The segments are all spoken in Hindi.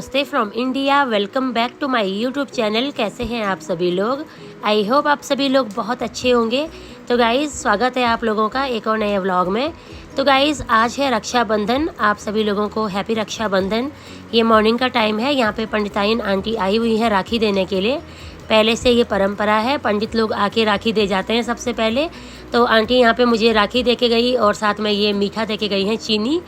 नमस्ते from India. Welcome back to my YouTube channel. कैसे हैं आप सभी लोग? आई होप आप सभी लोग बहुत अच्छे होंगे। तो गाइज़ स्वागत है आप लोगों का एक और नए व्लॉग में। तो गाइज़ आज है रक्षाबंधन। आप सभी लोगों को हैप्पी रक्षाबंधन। ये मॉर्निंग का टाइम है। यहाँ पे पंडिताइन आंटी आई हुई है राखी देने के लिए। पहले से ये परंपरा है, पंडित लोग आके राखी दे जाते हैं सबसे पहले। तो आंटी यहाँ पे मुझे राखी दे के गई और साथ में ये मीठा दे के गई हैं, चीनी।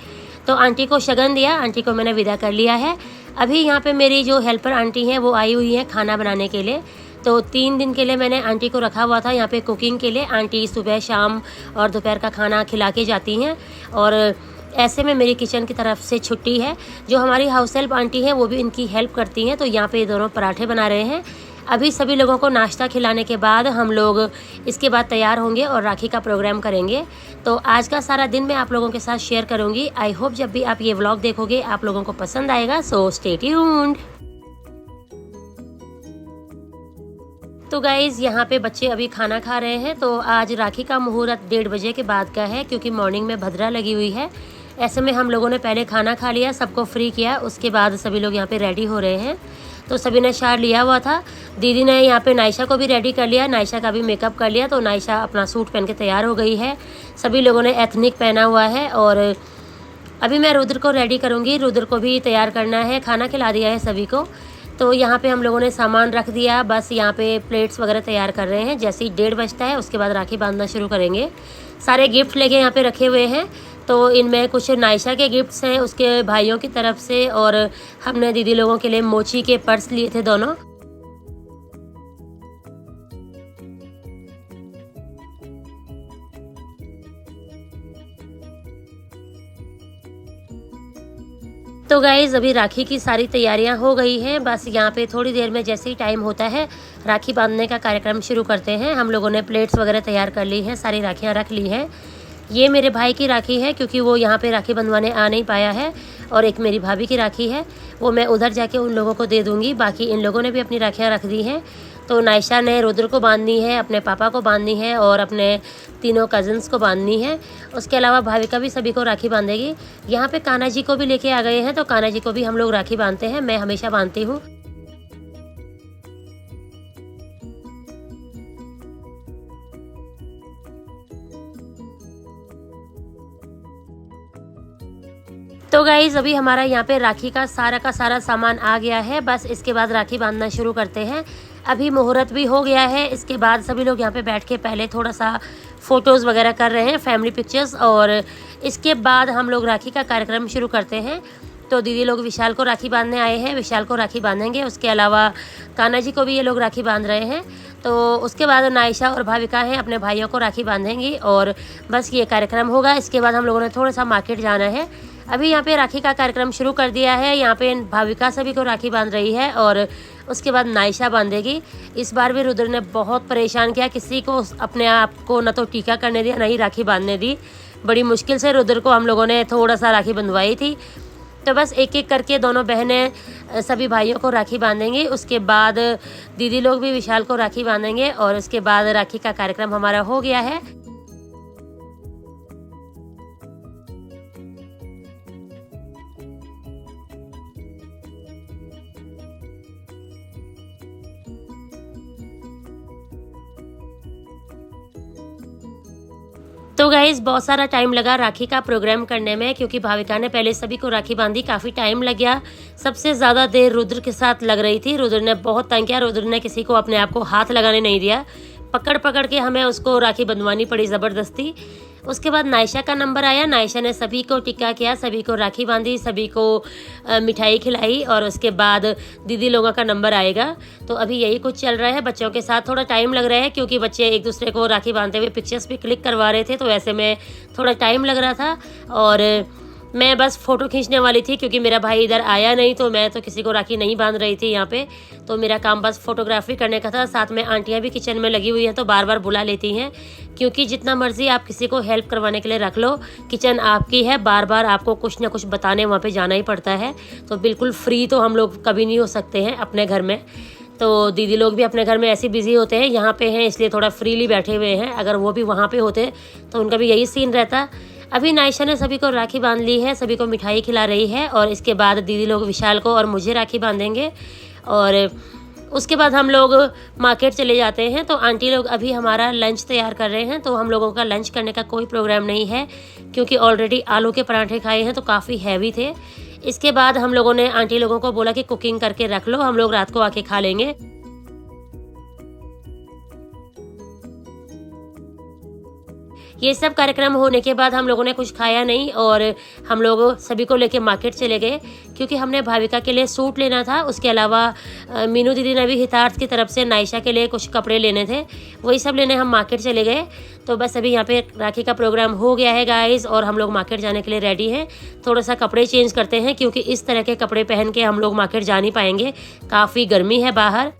तो आंटी को शगन दिया, आंटी को मैंने विदा कर लिया है। अभी यहाँ पे मेरी जो हेल्पर आंटी हैं वो आई हुई हैं खाना बनाने के लिए। तो 3 दिन के लिए मैंने आंटी को रखा हुआ था यहाँ पे कुकिंग के लिए। आंटी सुबह शाम और दोपहर का खाना खिला के जाती हैं और ऐसे में मेरी किचन की तरफ से छुट्टी है। जो हमारी हाउस हेल्प आंटी हैं वो भी इनकी हेल्प करती हैं। तो यहाँ पे ये दोनों पराठे बना रहे हैं। अभी सभी लोगों को नाश्ता खिलाने के बाद हम लोग इसके बाद तैयार होंगे और राखी का प्रोग्राम करेंगे। तो आज का सारा दिन मैं आप लोगों के साथ शेयर करूंगी। आई होप जब भी आप ये व्लॉग देखोगे आप लोगों को पसंद आएगा। So stay tuned. तो गाइज़ यहाँ पे बच्चे अभी खाना खा रहे हैं। तो आज राखी का मुहूर्त 1:30 बजे के बाद का है क्योंकि मॉर्निंग में भद्रा लगी हुई है। ऐसे में हम लोगों ने पहले खाना खा लिया, सबको फ्री किया, उसके बाद सभी लोग यहाँ पे रेडी हो रहे हैं। तो सभी ने शार लिया हुआ था। दीदी ने यहाँ पे नायशा को भी रेडी कर लिया, नायशा का भी मेकअप कर लिया। तो नायशा अपना सूट पहन के तैयार हो गई है। सभी लोगों ने एथनिक पहना हुआ है और अभी मैं रुद्र को रेडी करूँगी। रुद्र को भी तैयार करना है, खाना खिला दिया है सभी को। तो यहाँ पे हम लोगों ने सामान रख दिया, बस यहाँ पे प्लेट्स वगैरह तैयार कर रहे हैं। जैसे ही 1:30 बजता है उसके बाद राखी बांधना शुरू करेंगे। सारे गिफ्ट लेके यहाँ पे रखे हुए हैं। तो इनमें कुछ नायशा के गिफ्ट्स हैं उसके भाइयों की तरफ से और हमने दीदी लोगों के लिए मोची के पर्स लिए थे दोनों। तो गाइज़ अभी राखी की सारी तैयारियां हो गई हैं। बस यहाँ पे थोड़ी देर में जैसे ही टाइम होता है राखी बांधने का कार्यक्रम शुरू करते हैं। हम लोगों ने प्लेट्स वगैरह तैयार कर ली हैं, सारी राखियाँ रख ली हैं। ये मेरे भाई की राखी है क्योंकि वो यहाँ पे राखी बंधवाने आ नहीं पाया है। और एक मेरी भाभी की राखी है, वो मैं उधर जाके उन लोगों को दे दूँगी। बाकी इन लोगों ने भी अपनी राखियाँ रख दी हैं। तो नायशा ने रुद्र को बांधनी है, अपने पापा को बांधनी है और अपने तीनों कज़न्स को बांधनी है। उसके अलावा भाविका भी सभी को राखी बांधेगी। यहाँ पे कान्हा जी को भी लेके आ गए हैं, तो कान्हा जी को भी हम लोग राखी बांधते हैं। मैं हमेशा बांधती हूँ। तो गाइज़ अभी हमारा यहाँ पे राखी का सारा सामान आ गया है। बस इसके बाद राखी बांधना शुरू करते हैं। अभी मुहूर्त भी हो गया है। इसके बाद सभी लोग यहाँ पे बैठ के पहले थोड़ा सा फ़ोटोज़ वगैरह कर रहे हैं, फैमिली पिक्चर्स, और इसके बाद हम लोग राखी का कार्यक्रम शुरू करते हैं। तो दीदी लोग विशाल को राखी बांधने आए हैं, विशाल को राखी बांधेंगे। उसके अलावा कान्हा जी को भी ये लोग राखी बांध रहे हैं। तो उसके बाद नायशा और भाविका हैं अपने भाइयों को राखी बांधेंगी और बस ये कार्यक्रम होगा। इसके बाद हम लोगों ने थोड़ा सा मार्केट जाना है। अभी यहाँ पे राखी का कार्यक्रम शुरू कर दिया है। यहाँ पे भाविका सभी को राखी बांध रही है और उसके बाद नायशा बांधेगी। इस बार भी रुद्र ने बहुत परेशान किया, किसी को अपने आप को न तो टीका करने दिया, न ही राखी बांधने दी। बड़ी मुश्किल से रुद्र को हम लोगों ने थोड़ा सा राखी बंधवाई थी। तो बस एक एक करके दोनों बहनें सभी भाइयों को राखी बांधेंगी। उसके बाद दीदी लोग भी विशाल को राखी बांधेंगे और उसके बाद राखी का कार्यक्रम हमारा हो गया है। तो गाइज़ बहुत सारा टाइम लगा राखी का प्रोग्राम करने में क्योंकि भाविका ने पहले सभी को राखी बांधी, काफ़ी टाइम लग गया। सबसे ज़्यादा देर रुद्र के साथ लग रही थी। रुद्र ने बहुत तंग किया। रुद्र ने किसी को अपने आप को हाथ लगाने नहीं दिया, पकड़ पकड़ के हमें उसको राखी बंधवानी पड़ी ज़बरदस्ती। उसके बाद नायशा का नंबर आया। नायशा ने सभी को टिक्का किया, सभी को राखी बांधी, सभी को मिठाई खिलाई और उसके बाद दीदी लोगों का नंबर आएगा। तो अभी यही कुछ चल रहा है। बच्चों के साथ थोड़ा टाइम लग रहा है क्योंकि बच्चे एक दूसरे को राखी बांधते हुए पिक्चर्स भी क्लिक करवा रहे थे। तो ऐसे में थोड़ा टाइम लग रहा था और मैं बस फ़ोटो खींचने वाली थी क्योंकि मेरा भाई इधर आया नहीं। तो मैं तो किसी को राखी नहीं बांध रही थी यहाँ पे। तो मेरा काम बस फोटोग्राफी करने का था। साथ में आंटियाँ भी किचन में लगी हुई हैं तो बार बार बुला लेती हैं क्योंकि जितना मर्जी आप किसी को हेल्प करवाने के लिए रख लो, किचन आपकी है, बार बार आपको कुछ ना कुछ बताने वहाँ पे जाना ही पड़ता है। तो बिल्कुल फ्री तो हम लोग कभी नहीं हो सकते हैं अपने घर में। तो दीदी लोग भी अपने घर में ऐसे बिजी होते हैं, यहाँ पे हैं इसलिए थोड़ा फ्रीली बैठे हुए हैं। अगर वो भी वहाँ पे होते तो उनका भी यही सीन रहता। अभी नायशा ने सभी को राखी बांध ली है, सभी को मिठाई खिला रही है और इसके बाद दीदी लोग विशाल को और मुझे राखी बांधेंगे और उसके बाद हम लोग मार्केट चले जाते हैं। तो आंटी लोग अभी हमारा लंच तैयार कर रहे हैं, तो हम लोगों का लंच करने का कोई प्रोग्राम नहीं है क्योंकि ऑलरेडी आलू के पराठे खाए हैं तो काफ़ी हैवी थे। इसके बाद हम लोगों ने आंटी लोगों को बोला कि कुकिंग करके रख लो, हम लोग रात को आके खा लेंगे। ये सब कार्यक्रम होने के बाद हम लोगों ने कुछ खाया नहीं और हम लोग सभी को लेके मार्केट चले गए क्योंकि हमने भाविका के लिए सूट लेना था। उसके अलावा मीनू दीदी ने भी हितार्थ की तरफ से नायशा के लिए कुछ कपड़े लेने थे, वही सब लेने हम मार्केट चले गए। तो बस अभी यहाँ पे राखी का प्रोग्राम हो गया है गाइस और हम लोग मार्केट जाने के लिए रेडी हैं। थोड़ा सा कपड़े चेंज करते हैं क्योंकि इस तरह के कपड़े पहन के हम लोग मार्केट जा नहीं पाएंगे, काफ़ी गर्मी है बाहर।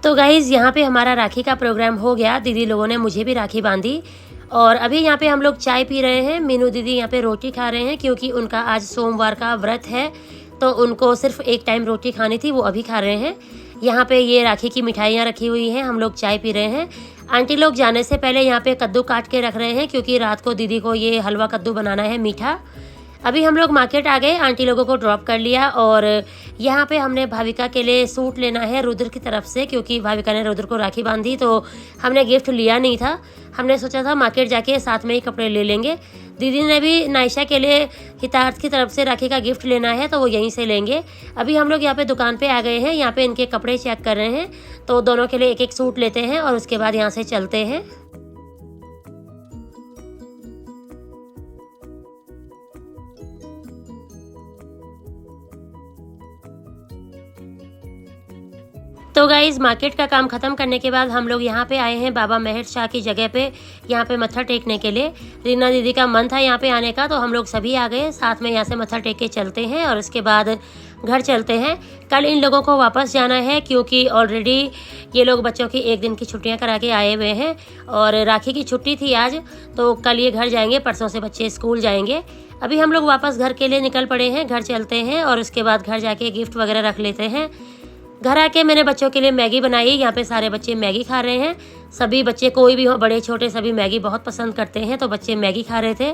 तो गाइस यहाँ पे हमारा राखी का प्रोग्राम हो गया, दीदी लोगों ने मुझे भी राखी बांधी और अभी यहाँ पे हम लोग चाय पी रहे हैं। मीनू दीदी यहाँ पे रोटी खा रहे हैं क्योंकि उनका आज सोमवार का व्रत है, तो उनको सिर्फ एक टाइम रोटी खानी थी, वो अभी खा रहे हैं। यहाँ पे ये राखी की मिठाइयाँ रखी हुई हैं, हम लोग चाय पी रहे हैं। आंटी लोग जाने से पहले यहाँ पे कद्दू काट के रख रहे हैं क्योंकि रात को दीदी को ये हलवा कद्दू बनाना है मीठा। अभी हम लोग मार्केट आ गए, आंटी लोगों को ड्रॉप कर लिया और यहाँ पे हमने भाविका के लिए सूट लेना है रुद्र की तरफ से क्योंकि भाविका ने रुद्र को राखी बांधी, तो हमने गिफ्ट लिया नहीं था। हमने सोचा था मार्केट जाके साथ में ही कपड़े ले लेंगे। दीदी ने भी नायशा के लिए हितार्थ की तरफ से राखी का गिफ्ट लेना है तो वो यहीं से लेंगे। अभी हम लोग यहाँ पे दुकान पे आ गए हैं, यहाँ पे इनके कपड़े चेक कर रहे हैं, तो दोनों के लिए एक एक सूट लेते हैं और उसके बाद यहाँ से चलते हैं। तो गाइज़ मार्केट का काम ख़त्म करने के बाद हम लोग यहाँ पे आए हैं बाबा मेहर शाह की जगह पे, यहाँ पे मत्था टेकने के लिए। रीना दीदी का मन था यहाँ पे आने का, तो हम लोग सभी आ गए साथ में, यहाँ से मत्था टेक के चलते हैं और उसके बाद घर चलते हैं। कल इन लोगों को वापस जाना है क्योंकि ऑलरेडी ये लोग बच्चों की एक दिन की छुट्टियाँ करा के आए हुए हैं और राखी की छुट्टी थी आज, तो कल ये घर जाएंगे, परसों से बच्चे स्कूल जाएंगे। अभी हम लोग वापस घर के लिए निकल पड़े हैं, घर चलते हैं और उसके बाद घर जाके गिफ्ट वगैरह रख लेते हैं। घर आके मैंने बच्चों के लिए मैगी बनाई, यहाँ पे सारे बच्चे मैगी खा रहे हैं। सभी बच्चे कोई भी हो, बड़े छोटे, सभी मैगी बहुत पसंद करते हैं, तो बच्चे मैगी खा रहे थे।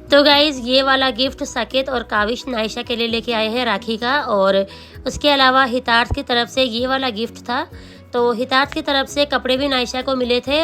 तो गाइज़ ये वाला गिफ्ट साकेत और काविश नायशा के लिए लेके आए हैं राखी का, और उसके अलावा हितार्थ की तरफ से ये वाला गिफ्ट था। तो हितार्थ की तरफ से कपड़े भी नायशा को मिले थे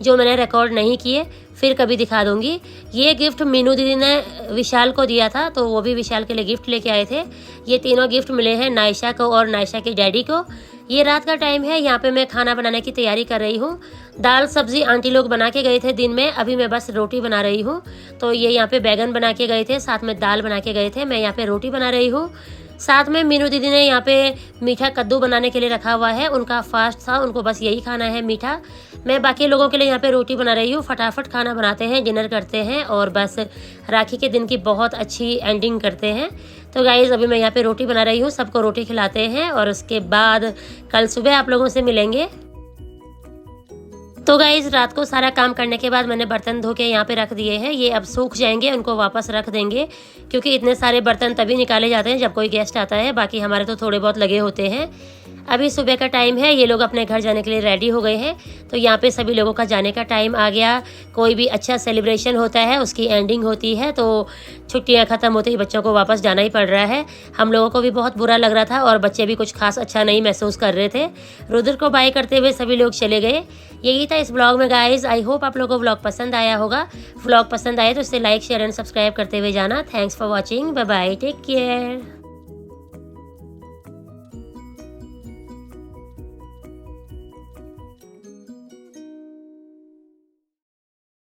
जो मैंने रिकॉर्ड नहीं किए, फिर कभी दिखा दूंगी। ये गिफ्ट मीनू दीदी ने विशाल को दिया था, तो वो भी विशाल के लिए गिफ्ट लेके आए थे। ये तीनों गिफ्ट मिले हैं नायशा को और नायशा के डैडी को। ये रात का टाइम है, यहाँ पे मैं खाना बनाने की तैयारी कर रही हूँ। दाल सब्जी आंटी लोग बना के गए थे दिन में, अभी मैं बस रोटी बना रही हूँ। तो ये यहाँ पे बैगन बना के गए थे, साथ में दाल बना के गए थे, मैं यहाँ पे रोटी बना रही हूँ। साथ में मीनू दीदी ने यहाँ पे मीठा कद्दू बनाने के लिए रखा हुआ है, उनका फास्ट था, उनको बस यही खाना है मीठा। मैं बाकी लोगों के लिए यहाँ पे रोटी बना रही हूँ। फटाफट खाना बनाते हैं, डिनर करते हैं और बस राखी के दिन की बहुत अच्छी एंडिंग करते हैं। तो गाइज़ अभी मैं यहाँ पे रोटी बना रही हूँ, सबको रोटी खिलाते हैं और उसके बाद कल सुबह आप लोगों से मिलेंगे। तो गाइज़ रात को सारा काम करने के बाद मैंने बर्तन धो के यहाँ पे रख दिए हैं, ये अब सूख जाएंगे, उनको वापस रख देंगे क्योंकि इतने सारे बर्तन तभी निकाले जाते हैं जब कोई गेस्ट आता है, बाकी हमारे तो थोड़े बहुत लगे होते हैं। अभी सुबह का टाइम है, ये लोग अपने घर जाने के लिए रेडी हो गए हैं, तो यहाँ पे सभी लोगों का जाने का टाइम आ गया। कोई भी अच्छा सेलिब्रेशन होता है उसकी एंडिंग होती है, तो छुट्टियाँ ख़त्म होते ही बच्चों को वापस जाना ही पड़ रहा है। हम लोगों को भी बहुत बुरा लग रहा था और बच्चे भी कुछ खास अच्छा नहीं महसूस कर रहे थे। रुद्र को बाय करते हुए सभी लोग चले गए। यही था इस ब्लॉग में गाइज़। आई होप आप लोगों को ब्लॉग पसंद आया होगा। ब्लॉग पसंद आए तो इसे लाइक शेयर एंड सब्सक्राइब करते हुए जाना। Thanks for watching, bye bye, take care.